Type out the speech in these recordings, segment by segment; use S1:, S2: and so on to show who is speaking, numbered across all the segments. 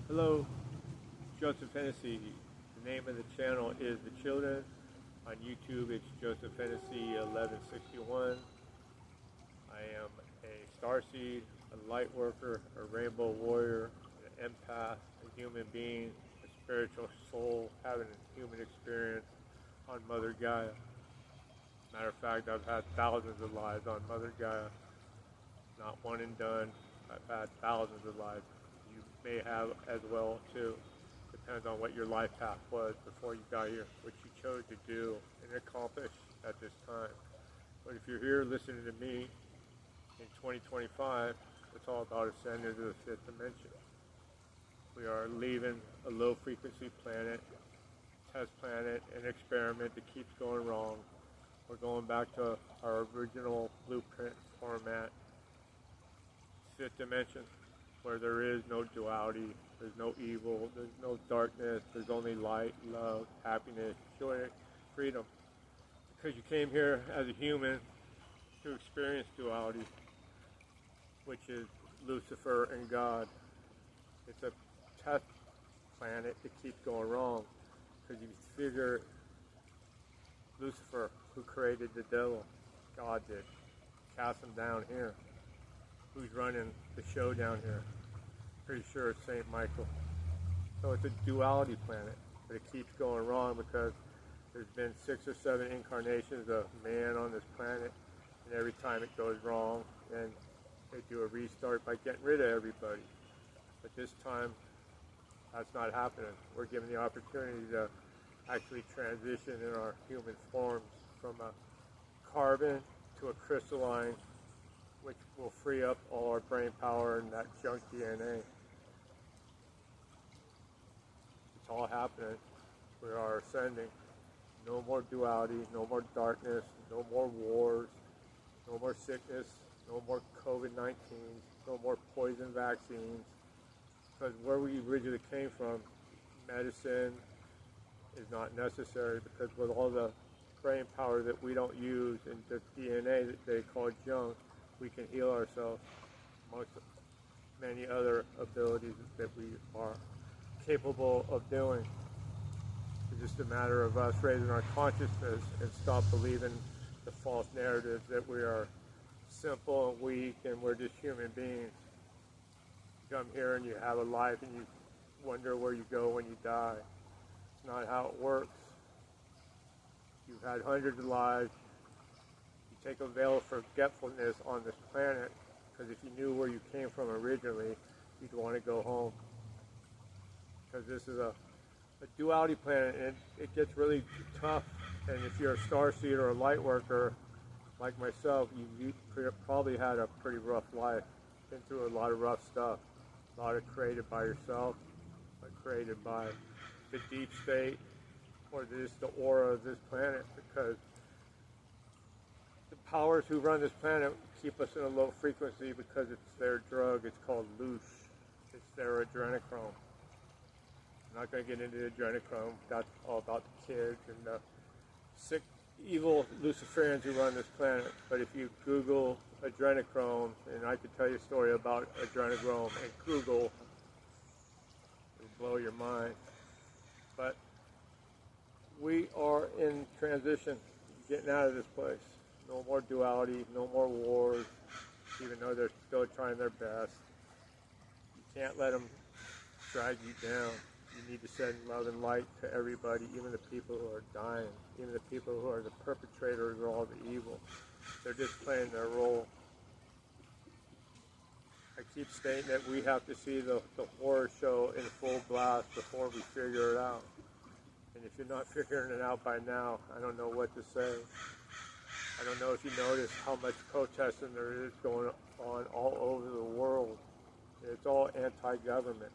S1: Hello, Joseph Hennessy. The name of the channel is The Children. On YouTube, it's Joseph Hennessy 1161. I am a starseed, a light worker, a rainbow warrior, an empath, a human being, a spiritual soul having a human experience on Mother Gaia. Matter of fact, I've had thousands of lives on Mother Gaia. Not one and done. I've had thousands of lives. You may have as well too. Depends on what your life path was before you got here, what you chose to do and accomplish at this time. But if you're here listening to me in 2025, it's all about ascending to the fifth dimension. We are leaving a low frequency planet, test planet, an experiment that keeps going wrong. We're going back to our original blueprint format, fifth dimension, where there is no duality, there's no evil, there's no darkness, there's only light, love, happiness, joy, freedom. Because you came here as a human to experience duality, which is Lucifer and God. It's a test planet that keeps going wrong. Because you figure Lucifer, who created the devil, God did, cast him down here. Who's running the show down here? Pretty sure it's St. Michael. So it's a duality planet, but it keeps going wrong because there's been 6 or 7 incarnations of man on this planet, and every time it goes wrong, then they do a restart by getting rid of everybody. But this time, that's not happening. We're given the opportunity to actually transition in our human forms from a carbon to a crystalline, which will free up all our brain power and that junk DNA. It's all happening. We are ascending. No more duality, no more darkness, no more wars, no more sickness, no more COVID-19, no more poison vaccines. Because where we originally came from, medicine is not necessary, because with all the brain power that we don't use and the DNA that they call junk, we can heal ourselves, amongst many other abilities that we are capable of doing. It's just a matter of us raising our consciousness and stop believing the false narratives that we are simple and weak and we're just human beings. You come here and you have a life and you wonder where you go when you die. It's not how it works. You've had hundreds of lives. Take a veil of forgetfulness on this planet, because if you knew where you came from originally, you'd want to go home. Because this is a duality planet, and it gets really tough. And if you're a starseed or a light worker, like myself, you probably had a pretty rough life. Been through a lot of rough stuff. A lot of created by yourself, created by the deep state, or just the aura of this planet, because the powers who run this planet keep us in a low frequency because it's their drug. It's called Loosh. It's their adrenochrome. I'm not going to get into the adrenochrome. That's all about the kids and the sick, evil Luciferians who run this planet. But if you Google adrenochrome, and I could tell you a story about adrenochrome and Google, it'll blow your mind. But we are in transition, getting out of this place. No more duality, no more wars, even though they're still trying their best. You can't let them drag you down. You need to send love and light to everybody, even the people who are dying, even the people who are the perpetrators of all the evil. They're just playing their role. I keep stating that we have to see the horror show in full blast before we figure it out. And if you're not figuring it out by now, I don't know what to say. I don't know if you notice how much protesting there is going on all over the world. It's all anti-government.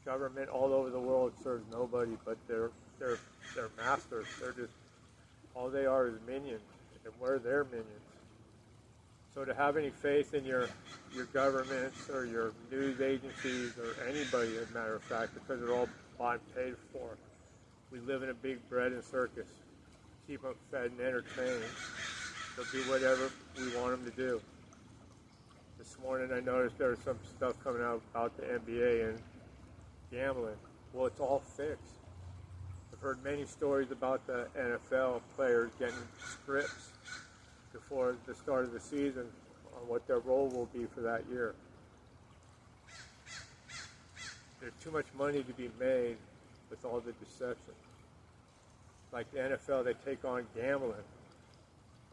S1: Government all over the world serves nobody but their masters. They're just, all they are is minions, and we're their minions. So to have any faith in your governments or your news agencies or anybody, as a matter of fact, because they're all bought and paid for. We live in a big bread and circus. Keep them fed and entertained. They'll do whatever we want them to do. This morning I noticed there was some stuff coming out about the NBA and gambling. Well, it's all fixed. I've heard many stories about the NFL players getting scripts before the start of the season on what their role will be for that year. There's too much money to be made with all the deception. Like the NFL, they take on gambling.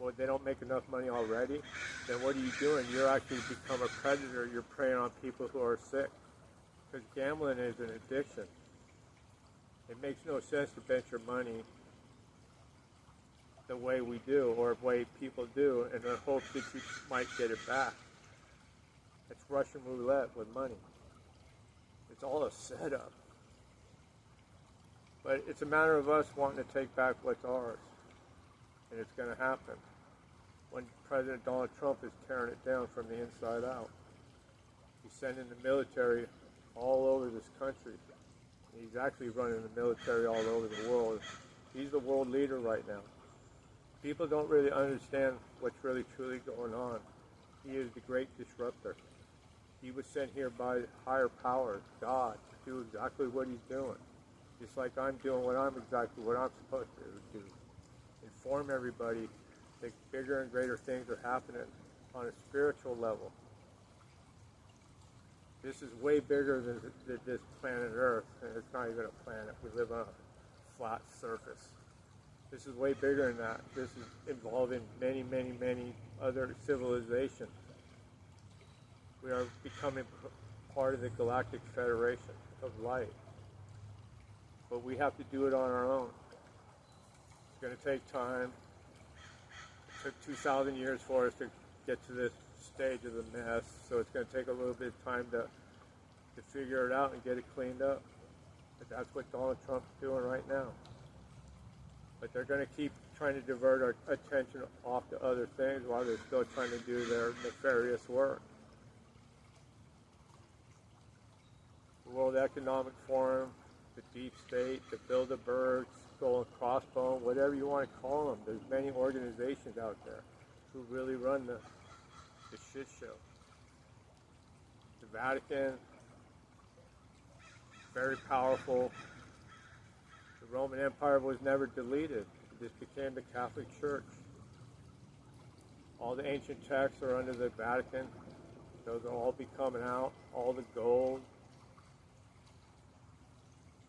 S1: Well, they don't make enough money already. Then what are you doing? You're actually become a predator. You're preying on people who are sick. Because gambling is an addiction. It makes no sense to bet your money the way we do or the way people do in the hope that you might get it back. It's Russian roulette with money. It's all a setup. But it's a matter of us wanting to take back what's ours. And it's going to happen when President Donald Trump is tearing it down from the inside out. He's sending the military all over this country. He's actually running the military all over the world. He's the world leader right now. People don't really understand what's really truly going on. He is the great disruptor. He was sent here by higher power, God, to do exactly what he's doing. Just like I'm doing what I'm supposed to do. Inform everybody that bigger and greater things are happening on a spiritual level. This is way bigger than this planet Earth, and it's not even a planet. We live on a flat surface. This is way bigger than that. This is involving many, many, many other civilizations. We are becoming part of the Galactic Federation of Light. But we have to do it on our own. It's going to take time. It took 2,000 years for us to get to this stage of the mess, so it's going to take a little bit of time to figure it out and get it cleaned up. But that's what Donald Trump's doing right now. But they're going to keep trying to divert our attention off to other things while they're still trying to do their nefarious work. The World Economic Forum, the Deep State, the Bilderbergs, Skull and Crossbone, whatever you want to call them. There's many organizations out there who really run the shit show. The Vatican, very powerful. The Roman Empire was never deleted. It just became the Catholic Church. All the ancient texts are under the Vatican. Those will all be coming out. All the gold.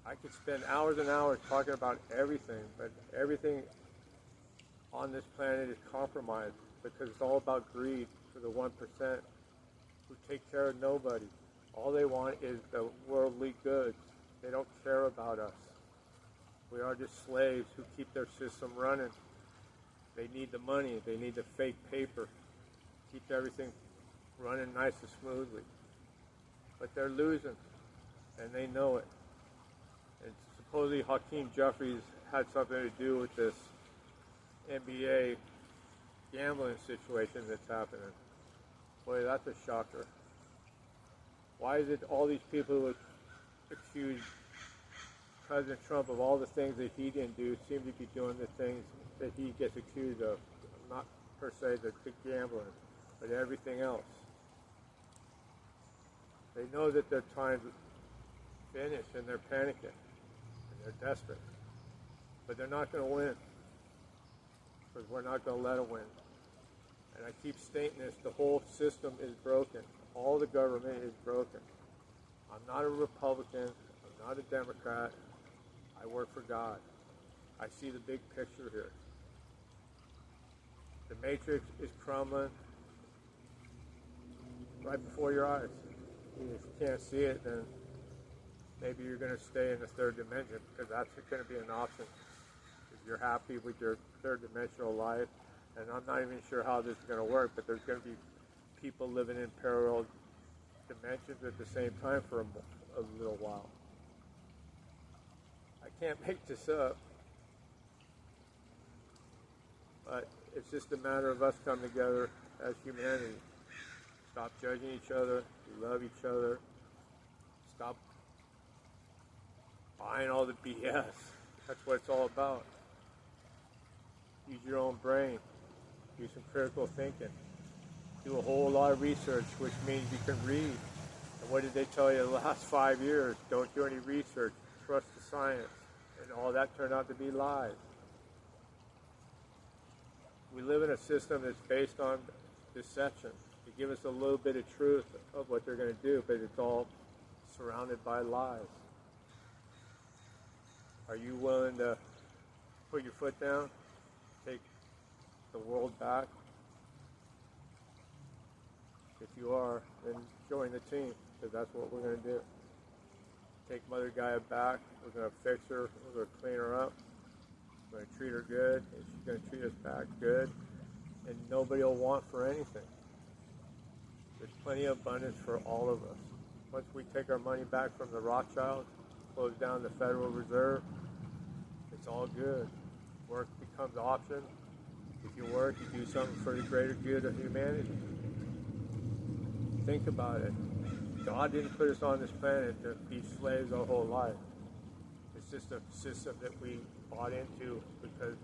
S1: I could spend hours and hours talking about everything, but everything on this planet is compromised because it's all about greed for the 1% who take care of nobody. All they want is the worldly goods. They don't care about us. We are just slaves who keep their system running. They need the money. They need the fake paper. Keep everything running nice and smoothly. But they're losing, and they know it. And supposedly Hakeem Jeffries had something to do with this NBA gambling situation that's happening. Boy, that's a shocker. Why is it all these people who accuse President Trump of all the things that he didn't do seem to be doing the things that he gets accused of? Not per se the gambling, but everything else. They know that their time's finished and they're panicking and they're desperate. But they're not going to win because we're not going to let them win. And I keep stating this, the whole system is broken. All the government is broken. I'm not a Republican. I'm not a Democrat. I work for God. I see the big picture here. The matrix is crumbling right before your eyes. If you can't see it, then maybe you're going to stay in the third dimension because that's going to be an option. If you're happy with your third dimensional life, and I'm not even sure how this is going to work, but there's going to be people living in parallel dimensions at the same time for a little while. I can't make this up, but it's just a matter of us coming together as humanity. Stop judging each other, love each other, stop buying all the BS. That's what it's all about. Use your own brain. Do some critical thinking. do a whole lot of research, which means you can read. And what did they tell you the last 5 years? Don't do any research, trust the science. And all that turned out to be lies. We live in a system that's based on deception. They give us a little bit of truth of what they're going to do, but it's all surrounded by lies. Are you willing to put your foot down, take the world back? If you are, then join the team, because that's what we're going to do. Take Mother Gaia back. We're going to fix her. We're going to clean her up. We're going to treat her good, and she's going to treat us back good. And nobody will want for anything. There's plenty of abundance for all of us. Once we take our money back from the Rothschilds, close down the Federal Reserve, it's all good. Work becomes option. If you work, you do something for the greater good of humanity. Think about it. God didn't put us on this planet to be slaves our whole life. It's just a system that we bought into because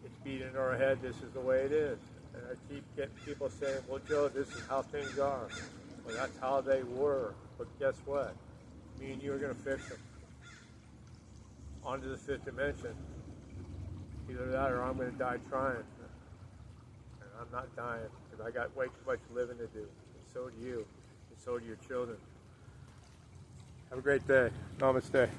S1: it's beat into our head, this is the way it is. And I keep getting people saying, well, Joe, this is how things are. Well, that's how they were. But guess what? Me and you are going to fix them. On to the fifth dimension. Either that or I'm going to die trying. And I'm not dying because I got way too much living to do. And so do you. And so do your children. Have a great day. Namaste.